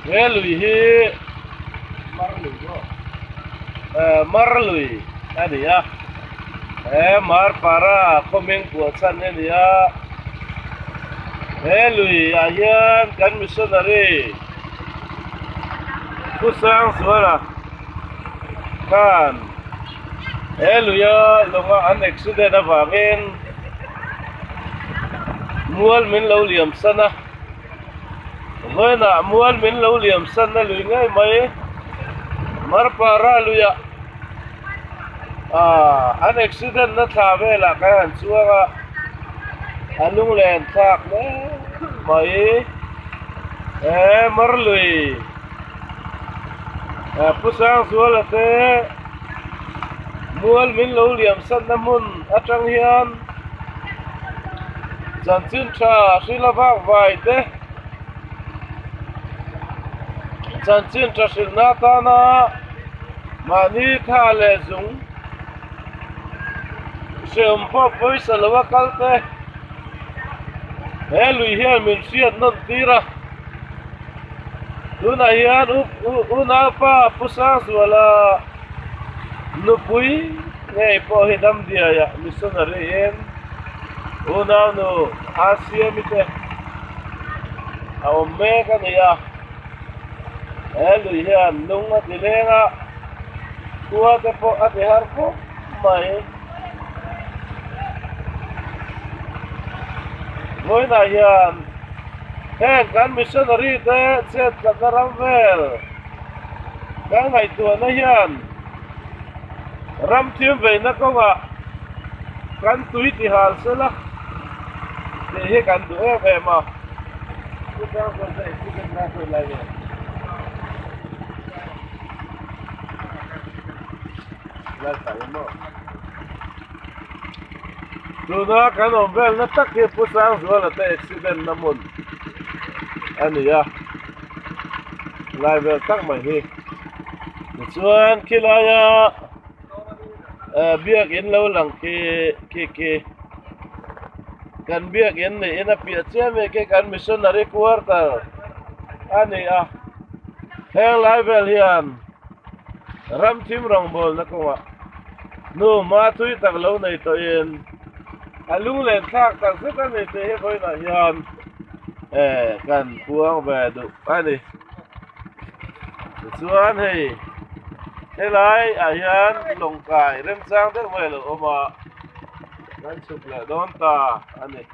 nghe lùi hi mar lùi anh à mar para coming của chân anh à nghe lùi à hiền kan missionary kusang suara kan lùi à longa an accident avangin mual min lo liam sana với na mual min lo liam sana lùi ngay mấy mar para lùi à an accident na thà về là cái hành xua anh lung lên thạc đấy mấy mar lùi pusang xua là thế mual min lo liam sana mun atang hian chân chân trà suy la vác vài thế chân chân trà suy na ta na mà ni tha lệ dùng sườn phô với sờ lava cal thế lùi hiền mình xiết non tira lu na hiền u na pa pusang suala nupui ngay po hidam dia ya missionary em una no Asia mite Omega niya lùi hiền nung at ilenga kuha te po at ihar po may ngôi na hiền hèn kan missionary te set ka karamvel kan ngày tua na hiền ram tim về na ko nga kan tui ti hal sela để hết cảnh đuổi về mà cứ đang còn dậy cứ đang còn lại về lại phải mà rồi nó cái nòng vel nó tắc kia phút sáng rồi là cái accident nó muốn anh ấy lại về tắc mày hi chuan khi lại biết in lâu lằng kia kan biak in ni ina pia cheme ke kan missionary quarter ani heng level hian ram thim rong bol na ko no ma thui tak lo nei to in alung len thak tak se kan ni te he khoi na hian kan puang ve du ani chuan hei helai hian longkai rem chang de ve lo oma kan chụp lại đón ta anh này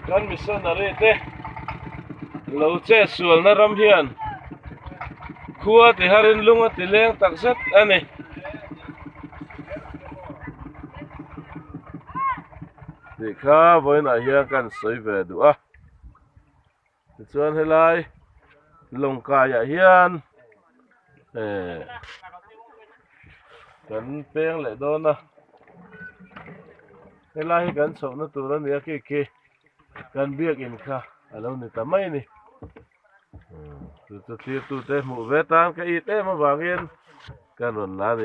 kan missionary te lâu che sual na ram hian khua thì harin lunga ti leng tak set anh này thì khá với nãy hiền kan soi về đủ thì chuan helai lồng cài ya hiền kan peng le don helai kan so na tu ran ya ke kan biak in kha alo ni tamai ni tu te mu ve tan ka i te ma wangin kan ron la ni